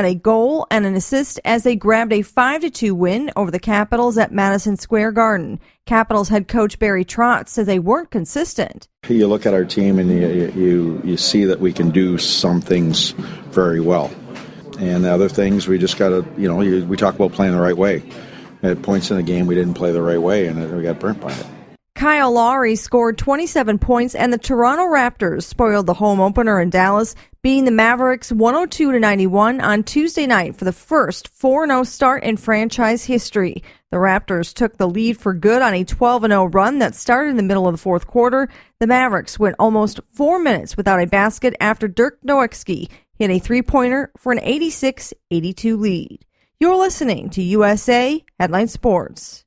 a goal and an assist as they grabbed a 5-2 win over the Capitals at Madison Square Garden. Capitals head coach Barry Trotz says they weren't consistent. You look at our team and you see that we can do some things very well. And the other things, we just got to, we talk about playing the right way. At points in the game, we didn't play the right way, and we got burnt by it. Kyle Lowry scored 27 points, and the Toronto Raptors spoiled the home opener in Dallas, beating the Mavericks 102-91 on Tuesday night for the first 4-0 start in franchise history. The Raptors took the lead for good on a 12-0 run that started in the middle of the fourth quarter. The Mavericks went almost 4 minutes without a basket after Dirk Nowitzki hit a three-pointer for an 86-82 lead. You're listening to USA Headline Sports.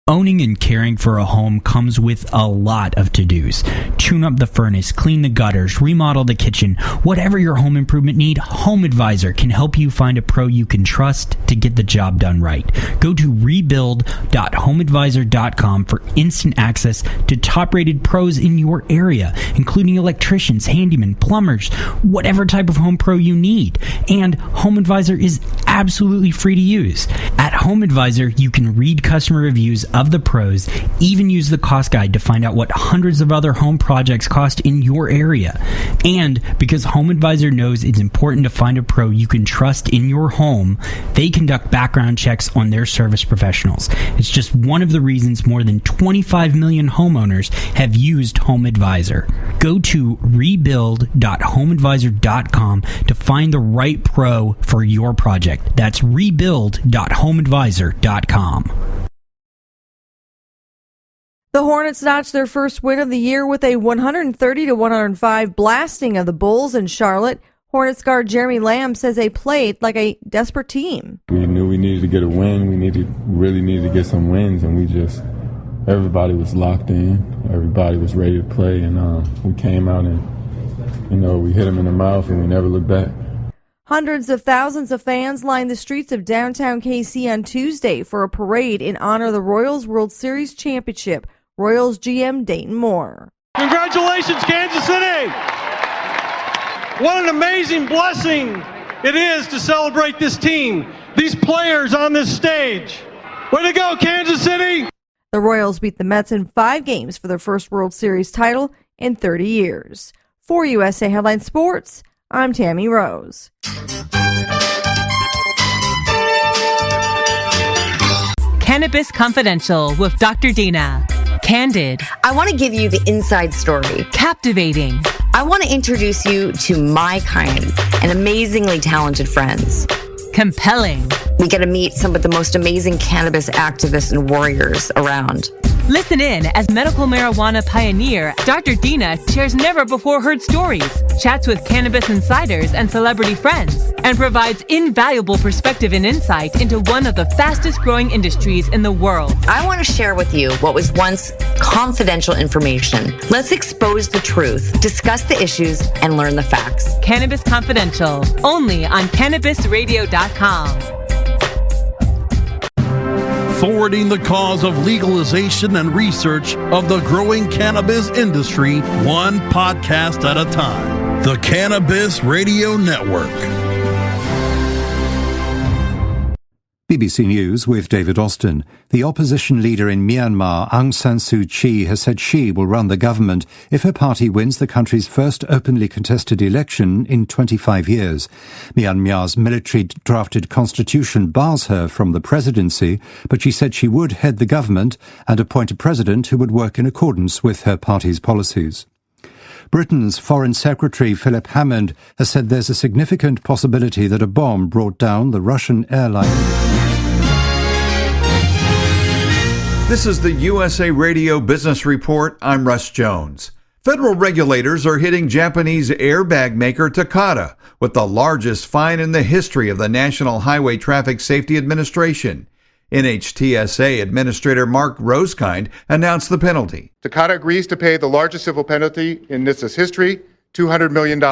Owning and caring for a home comes with a lot of to-dos. Tune up the furnace, clean the gutters, remodel the kitchen. Whatever your home improvement need, Home Advisor can help you find a pro you can trust to get the job done right. Go to rebuild.homeadvisor.com for instant access to top-rated pros in your area, including electricians, handymen, plumbers, whatever type of home pro you need. And Home Advisor is absolutely free to use. At Home Advisor, you can read customer reviews of the pros, even use the cost guide to find out what hundreds of other home projects cost in your area. And because Home Advisor knows it's important to find a pro you can trust in your home, they conduct background checks on their service professionals. It's just one of the reasons more than 25 million homeowners have used Home Advisor. Go to rebuild.homeadvisor.com to find the right pro for your project. That's rebuild.homeadvisor.com. The Hornets notched their first win of the year with a 130-105 blasting of the Bulls in Charlotte. Hornets guard Jeremy Lamb says they played like a desperate team. We knew we needed to get a win. We really needed to get some wins, and everybody was locked in. Everybody was ready to play, and we came out and, we hit them in the mouth, and we never looked back. Hundreds of thousands of fans lined the streets of downtown KC on Tuesday for a parade in honor of the Royals World Series championship. Royals GM Dayton Moore. Congratulations, Kansas City! What an amazing blessing it is to celebrate this team, these players on this stage. Way to go, Kansas City! The Royals beat the Mets in 5 games for their first World Series title in 30 years. For USA Headline Sports, I'm Tammy Rose. Cannabis Confidential with Dr. Dina. Candid. I want to give you the inside story. Captivating. I want to introduce you to my kind and amazingly talented friends. Compelling. We get to meet some of the most amazing cannabis activists and warriors around. Listen in as medical marijuana pioneer Dr. Dina shares never-before-heard stories, chats with cannabis insiders and celebrity friends, and provides invaluable perspective and insight into one of the fastest-growing industries in the world. I want to share with you what was once confidential information. Let's expose the truth, discuss the issues, and learn the facts. Cannabis Confidential, only on CannabisRadio.com. Forwarding the cause of legalization and research of the growing cannabis industry, one podcast at a time. The Cannabis Radio Network. BBC News with David Austin. The opposition leader in Myanmar, Aung San Suu Kyi, has said she will run the government if her party wins the country's first openly contested election in 25 years. Myanmar's military-drafted constitution bars her from the presidency, but she said she would head the government and appoint a president who would work in accordance with her party's policies. Britain's Foreign Secretary Philip Hammond has said there's a significant possibility that a bomb brought down the Russian airline. This is the USA Radio Business Report. I'm Russ Jones. Federal regulators are hitting Japanese airbag maker Takata with the largest fine in the history of the National Highway Traffic Safety Administration. NHTSA Administrator Mark Rosekind announced the penalty. Takata agrees to pay the largest civil penalty in NHTSA's history, $200 million.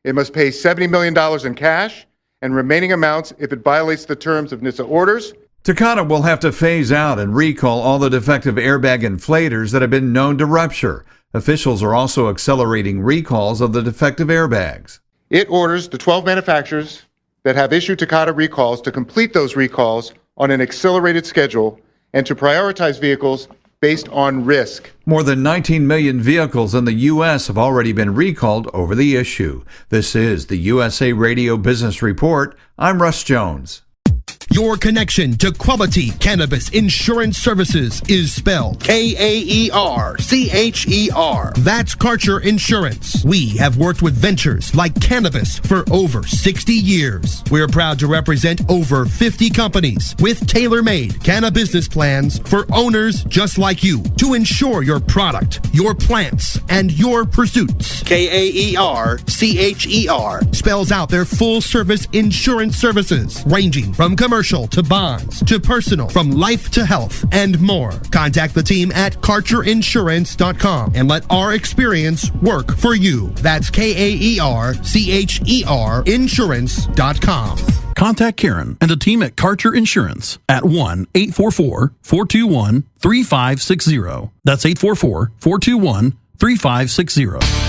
It must pay $70 million in cash and remaining amounts if it violates the terms of NHTSA orders. Takata will have to phase out and recall all the defective airbag inflators that have been known to rupture. Officials are also accelerating recalls of the defective airbags. It orders the 12 manufacturers that have issued Takata recalls to complete those recalls on an accelerated schedule and to prioritize vehicles based on risk. More than 19 million vehicles in the U.S. have already been recalled over the issue. This is the USA Radio Business Report. I'm Russ Jones. Your connection to quality cannabis insurance services is spelled K-A-E-R-C-H-E-R. That's Karcher Insurance. We have worked with ventures like cannabis for over 60 years. We're proud to represent over 50 companies with tailor-made cannabis plans for owners just like you to insure your product, your plants, and your pursuits. K-A-E-R-C-H-E-R spells out their full-service insurance services ranging from commercial to bonds to personal, from life to health, and more. Contact the team at KarcherInsurance.com and let our experience work for you. That's K-A-E-R-C-H-E-R Insurance.com. Contact Karen and the team at Karcher Insurance at 1-844-421-3560. That's 844-421-3560.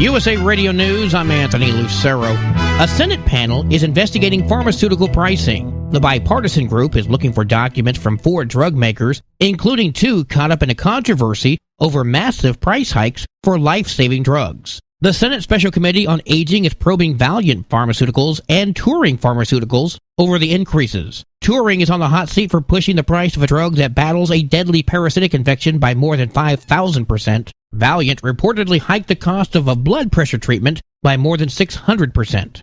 USA Radio News, I'm Anthony Lucero. A Senate panel is investigating pharmaceutical pricing. The bipartisan group is looking for documents from 4 drug makers, including 2 caught up in a controversy over massive price hikes for life-saving drugs. The Senate Special Committee on Aging is probing Valiant Pharmaceuticals and Turing Pharmaceuticals over the increases. Turing is on the hot seat for pushing the price of a drug that battles a deadly parasitic infection by more than 5,000%. Valiant reportedly hiked the cost of a blood pressure treatment by more than 600%.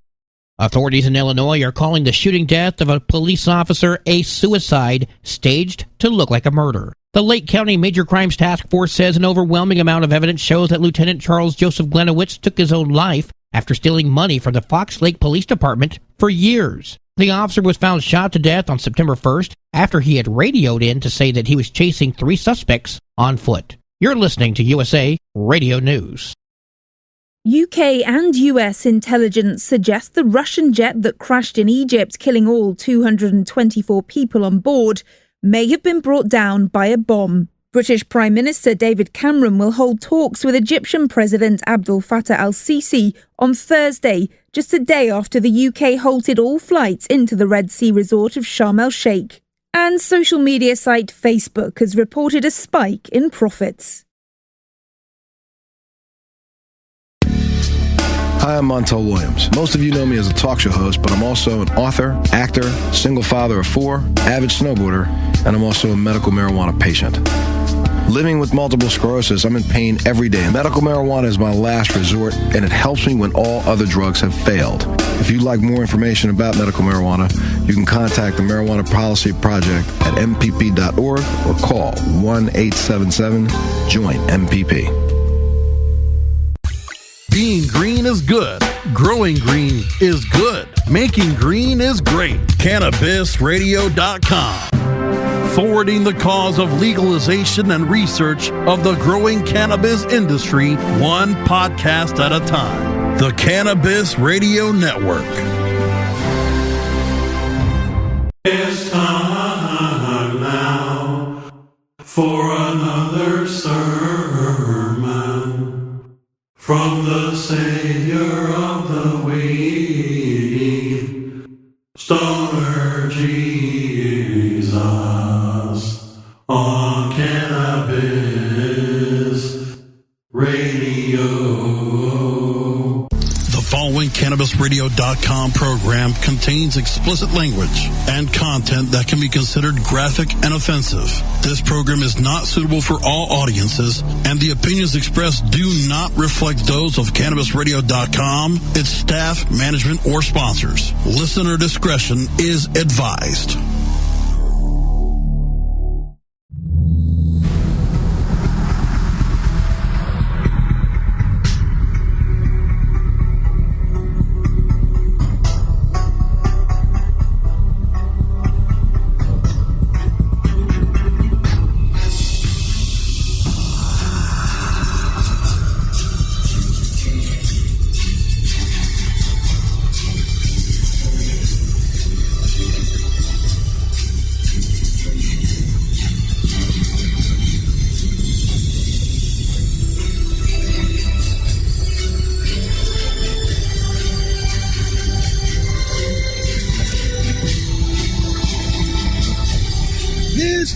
Authorities in Illinois are calling the shooting death of a police officer a suicide staged to look like a murder. The Lake County Major Crimes Task Force says an overwhelming amount of evidence shows that Lieutenant Charles Joseph Glenowitz took his own life after stealing money from the Fox Lake Police Department for years. The officer was found shot to death on September 1st after he had radioed in to say that he was chasing 3 suspects on foot. You're listening to USA Radio News. UK and US intelligence suggests the Russian jet that crashed in Egypt, killing all 224 people on board, may have been brought down by a bomb. British Prime Minister David Cameron will hold talks with Egyptian President Abdel Fattah al-Sisi on Thursday, just a day after the UK halted all flights into the Red Sea resort of Sharm el-Sheikh. And social media site Facebook has reported a spike in profits. Hi, I'm Montel Williams. Most of you know me as a talk show host, but I'm also an author, actor, single father of 4, avid snowboarder, and I'm also a medical marijuana patient. Living with multiple sclerosis, I'm in pain every day. Medical marijuana is my last resort, and it helps me when all other drugs have failed. If you'd like more information about medical marijuana, you can contact the Marijuana Policy Project at mpp.org or call 1-877-JOIN-MPP. Being green is good. Growing green is good. Making green is great. CannabisRadio.com. forwarding the cause of legalization and research of the growing cannabis industry, one podcast at a time. The Cannabis Radio Network. It's time now for another sermon from the Savior of the week, Stoner Jesus, on Cannabis Radio. The following CannabisRadio.com program contains explicit language and content that can be considered graphic and offensive. This program is not suitable for all audiences, and the opinions expressed do not reflect those of CannabisRadio.com, its staff, management, or sponsors. Listener discretion is advised.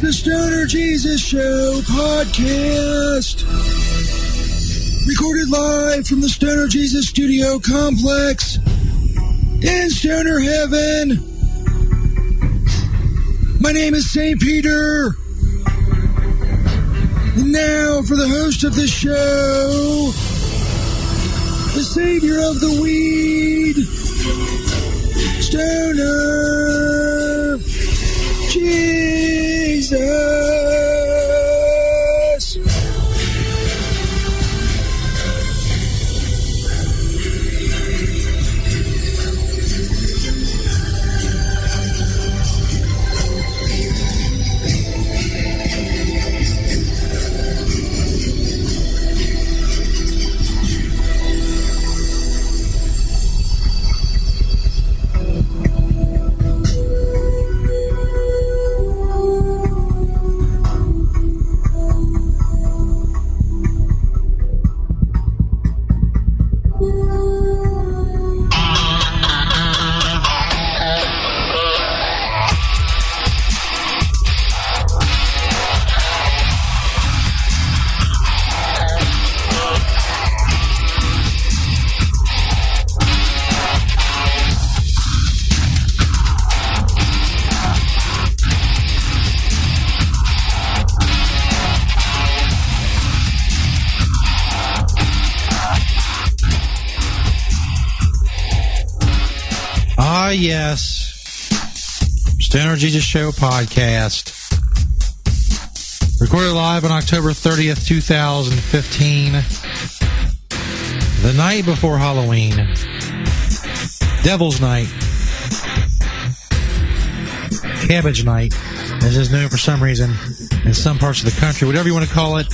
The Stoner Jesus Show podcast, recorded live from the Stoner Jesus Studio Complex in Stoner Heaven. My name is St. Peter, and now for the host of the show, the savior of the weed, Stoner Jesus. Yes, Stoner Jesus Show podcast, recorded live on October 30th, 2015, the night before Halloween, Devil's Night, Cabbage Night, as is known for some reason in some parts of the country, whatever you want to call it.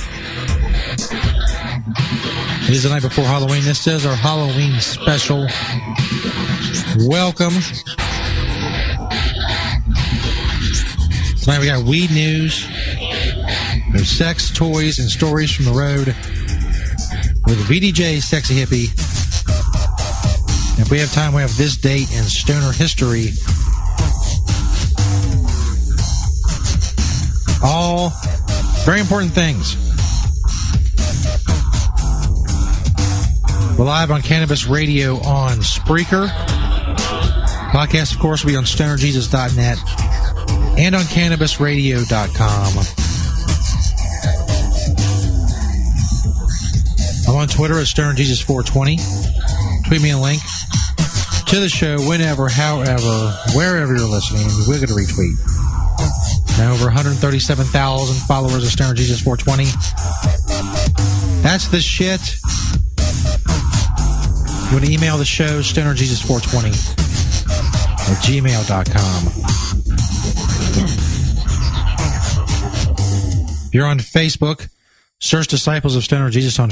It is the night before Halloween. This is our Halloween special. Welcome. Tonight we got weed news, there's sex, toys, and stories from the road with VDJ Sexy Hippie. And if we have time, we have this date in Stoner history. All very important things. We're live on Cannabis Radio on Spreaker. Podcast, of course, will be on stonerjesus.net and on cannabisradio.com. I'm on Twitter at stonerjesus420. Tweet me a link to the show whenever, however, wherever you're listening. We're going to retweet. Now over 137,000 followers of Stoner Jesus 420. That's the shit. You want to email the show, stonerjesus420 at gmail.com. If you're on Facebook, search Disciples of Stoner Jesus on